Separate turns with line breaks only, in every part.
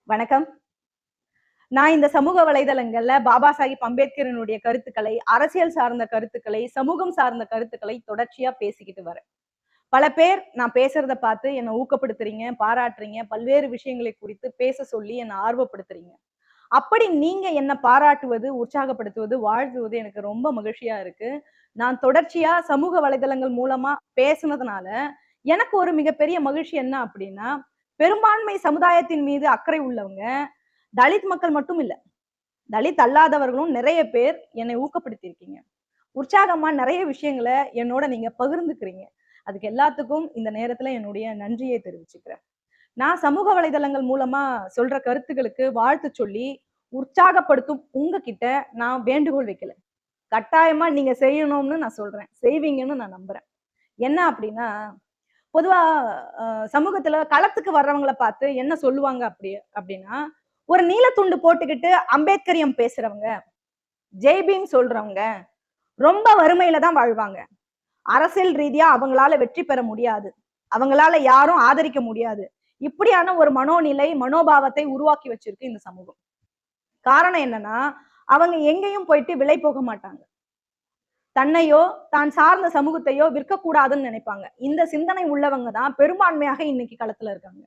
வணக்கம். நான் இந்த சமூக வலைதளங்கள்ல பாபா சாஹிப் அம்பேத்கரினுடைய கருத்துக்களை, அரசியல் சார்ந்த கருத்துக்களை, சமூகம் சார்ந்த கருத்துக்களை தொடர்ச்சியா பேசிக்கிட்டு வரேன். பல பேர் நான் பேசுறத பார்த்து என்ன ஊக்கப்படுத்துறீங்க, பாராட்டுறீங்க, பல்வேறு விஷயங்களை குறித்து பேச சொல்லி என்ன ஆர்வப்படுத்துறீங்க. அப்படி நீங்க என்ன பாராட்டுவது, உற்சாகப்படுத்துவது, வாழ்த்துவது எனக்கு ரொம்ப மகிழ்ச்சியா இருக்கு. நான் தொடர்ச்சியா சமூக வலைதளங்கள் மூலமா பேசுனதுனால, எனக்கு ஒரு மிகப்பெரிய மகிழ்ச்சி என்ன அப்படின்னா, பெரும்பான்மை சமுதாயத்தின் மீது அக்கறை உள்ளவங்க, தலித் மக்கள் மட்டும் இல்ல. தலித் அல்லாதவர்களும் நெறைய பேர் என்னை ஊக்கப்படுத்தியிருக்கீங்க. உற்சாகமா நெறைய விஷயங்கள என்னோட நீங்க பகிர்ந்துக்கிறீங்க. அதுக்கு எல்லாத்துக்கும் இந்த நேரத்துல என்னுடைய நன்றியை தெரிவிச்சுக்கிறேன். நான் சமூக வலைதளங்கள் மூலமா சொல்ற கருத்துக்களுக்கு வாழ்த்து சொல்லி, உற்சாகப்படுத்தும் உங்ககிட்ட நான் வேண்டுகோள் வைக்கல. கட்டாயமா நீங்க செய்யணும்னு நான் சொல்றேன். செய்வீங்கன்னு நான் நம்புறேன். என்ன அப்டின்னா, பொதுவா அ சமூகத்துல களத்துக்கு வர்றவங்கள பார்த்து என்ன சொல்லுவாங்க அப்டின்னா, ஒரு நீல துண்டு போட்டுக்கிட்டு அம்பேத்கரியம் பேசுறவங்க, ஜெய் பீம் சொல்றவங்க, ரொம்ப வறுமையில தான் வாழ்வாங்க. அரசியல் ரீதியா அவங்களால வெற்றி பெற முடியாது. அவங்களால யாரும் ஆதரிக்க முடியாது. இப்படியான ஒரு மனோநிலை, மனோபாவத்தை உருவாக்கி வச்சிருக்கு இந்த சமூகம். காரணம் என்னன்னா, அவங்க எங்கேயும் போயிட்டு விலை போக மாட்டாங்க. தன்னையோ, தான் சார்ந்த சமூகத்தையோ விற்கக்கூடாதுன்னு நினைப்பாங்க. இந்த சிந்தனை உள்ளவங்க தான் பெரும்பான்மையாக இன்னைக்கு களத்துல இருக்காங்க.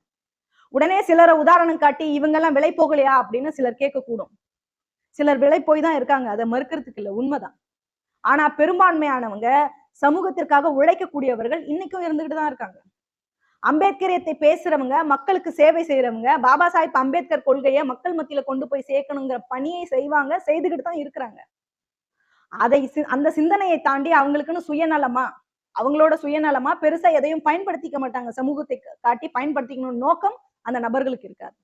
உடனே சிலர உதாரணம் காட்டி, இவங்கலாம் விலை போகலையா? அப்படின்னு சிலர் கேட்கக்கூடும். சிலர் விலை போய் தான் இருக்காங்க. அத மறுக்கிறதுக்கு இல்ல. உண்மதான். ஆனா பெரும்பான்மையானவங்க சமூகத்திற்காக உழைக்கக்கூடியவர்கள் இன்னைக்கும் இருந்துகிட்டு தான் இருக்காங்க. அம்பேத்கரியத்தை பேசுறவங்க, மக்களுக்கு சேவை செய்றவங்க, பாபா சாஹிப் அம்பேத்கர் கொள்கைய மக்கள் மத்தியில கொண்டு போய் சேர்க்கணுங்கிற பணியை செய்வாங்க, செய்துகிட்டு தான் இருக்கிறாங்க. அந்த சிந்தனையை தாண்டி அவங்களுக்குன்னு சுயநலமா, அவங்களோட சுயநலமா பெருசா எதையும் பயன்படுத்திக்க மாட்டாங்க. சமூகத்தை காட்டி பயன்படுத்திக்கணும்னு நோக்கம் அந்த நபர்களுக்கு இருக்காது.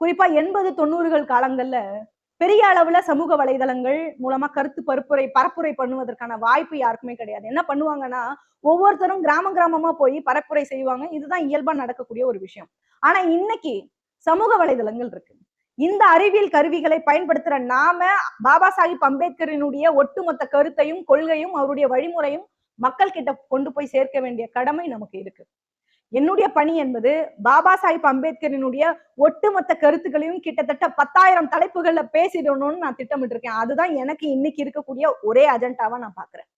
குறிப்பா 80, 90கள் காலங்கள்ல பெரிய அளவுல சமூக வலைதளங்கள் மூலமா கருத்து பரப்புரை பண்ணுவதற்கான வாய்ப்பு யாருக்குமே கிடையாது. என்ன பண்ணுவாங்கன்னா, ஒவ்வொருத்தரும் கிராமம் கிராமமா போய் பரப்புரை செய்வாங்க. இதுதான் இயல்பா நடக்கக்கூடிய ஒரு விஷயம். ஆனா இன்னைக்கு சமூக வலைதளங்கள் இருக்கு. இந்த அறிவியல் கருவிகளை பயன்படுத்துற நாம பாபா சாஹிப் அம்பேத்கரினுடைய ஒட்டுமொத்த கருத்தையும், கொள்கையும், அவருடைய வழிமுறையும் மக்கள் கிட்ட கொண்டு போய் சேர்க்க வேண்டிய கடமை நமக்கு இருக்கு. என்னுடைய பணி என்பது பாபா சாஹிப் அம்பேத்கரினுடைய ஒட்டுமொத்த கருத்துக்களையும் கிட்டத்தட்ட 10,000 தலைப்புகள்ல பேசிடணும்னு நான் திட்டமிட்டு இருக்கேன். அதுதான் எனக்கு இன்னைக்கு இருக்கக்கூடிய ஒரே அஜெண்டாவா நான் பாக்குறேன்.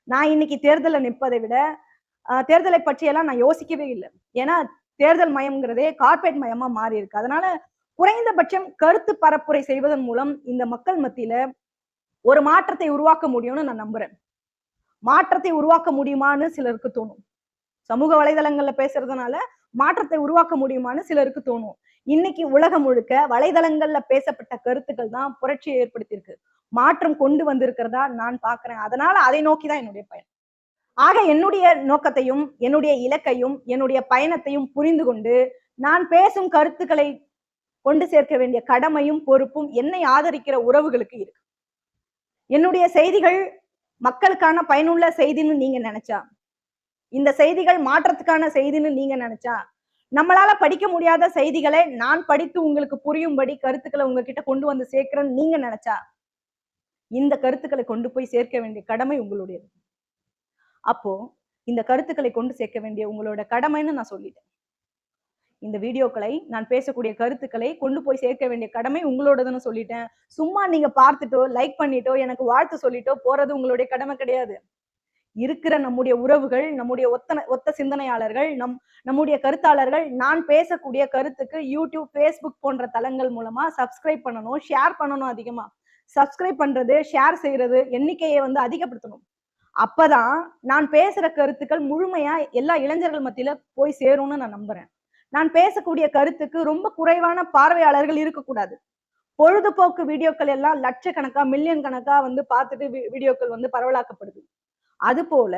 நான் இன்னைக்கு தேர்தல்ல நிற்பதை விட தேர்தலை பற்றியெல்லாம் நான் யோசிக்கவே இல்லை. ஏன்னா தேர்தல் மயம்ங்கிறதே கார்ப்பரேட் மயமா மாறி இருக்கு. அதனால குறைந்தபட்சம் கருத்து பரப்புரை செய்வதன் மூலம் இந்த மக்கள் மத்தியில ஒரு மாற்றத்தை உருவாக்க முடியும்னு நான் நம்புறேன். மாற்றத்தை உருவாக்க முடியுமான்னு சிலருக்கு தோணும். சமூக வலைதளங்கள்ல பேசுறதுனால மாற்றத்தை உருவாக்க முடியுமான்னு சிலருக்கு தோணும். இன்னைக்கு உலகம் முழுக்க வலைதளங்கள்ல பேசப்பட்ட கருத்துக்கள் தான் புரட்சியை ஏற்படுத்தியிருக்கு. மாற்றம் கொண்டு வந்திருக்கிறதா நான் பார்க்கிறேன். அதனால அதை நோக்கி தான் என்னுடைய பயணம். ஆக என்னுடைய நோக்கத்தையும், என்னுடைய இலக்கையும், என்னுடைய பயணத்தையும் புரிந்து கொண்டு, நான் பேசும் கருத்துக்களை கொண்டு சேர்க்க வேண்டிய கடமையும், பொறுப்பும் என்னை ஆதரிக்கிற உறவுகளுக்கு இருக்கு. என்னுடைய செய்திகள் மக்களுக்கான பயனுள்ள செய்தின்னு நீங்க நினைச்சா, இந்த செய்திகள் மாற்றத்துக்கான செய்தின்னு நீங்க நினைச்சா, நம்மளால படிக்க முடியாத செய்திகளை நான் படித்து உங்களுக்கு புரியும்படி கருத்துக்களை உங்ககிட்ட கொண்டு வந்து சேர்க்கிறேன்னு நீங்க நினைச்சா, இந்த கருத்துக்களை கொண்டு போய் சேர்க்க வேண்டிய கடமை உங்களுடையது. அப்போ இந்த கருத்துக்களை கொண்டு சேர்க்க வேண்டிய உங்களோட கடமைன்னு நான் சொல்லிட்டேன். இந்த வீடியோக்களை, நான் பேசக்கூடிய கருத்துக்களை கொண்டு போய் சேர்க்க வேண்டிய கடமை உங்களோடதுன்னு சொல்லிட்டேன். சும்மா நீங்க பார்த்துட்டோ, லைக் பண்ணிட்டோ, எனக்கு வாழ்த்து சொல்லிட்டோ போறது உங்களுடைய கடமை கிடையாது. இருக்கிற நம்முடைய உறவுகள், நம்முடைய ஒத்த சிந்தனையாளர்கள், நம்முடைய கருத்தாளர்கள், நான் பேசக்கூடிய கருத்துக்கு யூடியூப், Facebook போன்ற தளங்கள் மூலமா சப்ஸ்கிரைப் பண்ணணும், ஷேர் பண்ணணும் அதிகமா. சப்ஸ்கிரைப் பண்றது, ஷேர் செய்யறது எண்ணிக்கையை வந்து அதிகப்படுத்தணும். அப்பதான் நான் பேசுற கருத்துக்கள் முழுமையா எல்லா இளைஞர்கள் மத்தியில போய் சேரும்னு நான் நம்புறேன். நான் பேசக்கூடிய கருத்துக்கு ரொம்ப குறைவான பார்வையாளர்கள் இருக்கக்கூடாது. பொழுதுபோக்கு வீடியோக்கள் எல்லாம் லட்சக்கணக்கா, மில்லியன் கணக்கா வந்து பார்த்துட்டு வீடியோக்கள் வந்து பரவலாக்கப்படுது. அது போல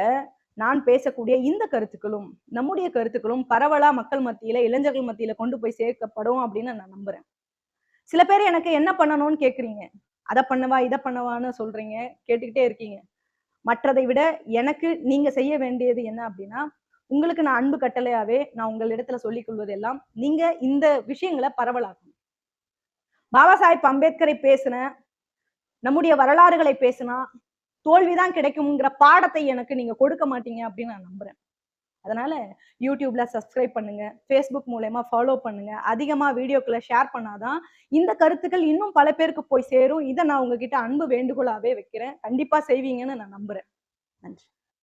நான் பேசக்கூடிய இந்த கருத்துக்களும், நம்முடைய கருத்துக்களும் பரவலா மக்கள் மத்தியில, இளைஞர்கள் மத்தியில கொண்டு போய் சேர்க்கப்படும் அப்படின்னு நான் நம்புறேன். சில பேர் எனக்கு என்ன பண்ணணும்னு கேக்குறீங்க. அத பண்ணவா, இத பண்ணவான்னு சொல்றீங்க. கேட்டுக்கிட்டே இருக்கீங்க. மற்றதை விட எனக்கு நீங்க செய்ய வேண்டியது என்ன அப்படின்னா, உங்களுக்கு நான் அன்பு கட்டளையாவே நான் உங்களிடத்துல சொல்லிக் கொள்வது எல்லாம், நீங்க இந்த விஷயங்கள பரவலாக்கணும். பாபா சாஹிப் அம்பேத்கரை பேசின, நம்முடைய வரலாறுகளை பேசினா, தோல்விதான் கிடைக்கும்ங்கிற பாடத்தை எனக்கு நீங்க கொடுக்க மாட்டீங்க அப்படின்னு நான் நம்புறேன். அதனால யூடியூப்ல சப்ஸ்கிரைப் பண்ணுங்க, ஃபேஸ்புக் மூலமா ஃபாலோ பண்ணுங்க, அதிகமா வீடியோக்களை ஷேர் பண்ணாதான் இந்த கருத்துக்கள் இன்னும் பல பேருக்கு போய் சேரும். இதை நான் உங்ககிட்ட அன்பு வேண்டுகோளாவே வைக்கிறேன். கண்டிப்பா செய்வீங்கன்னு நான் நம்புறேன். நன்றி.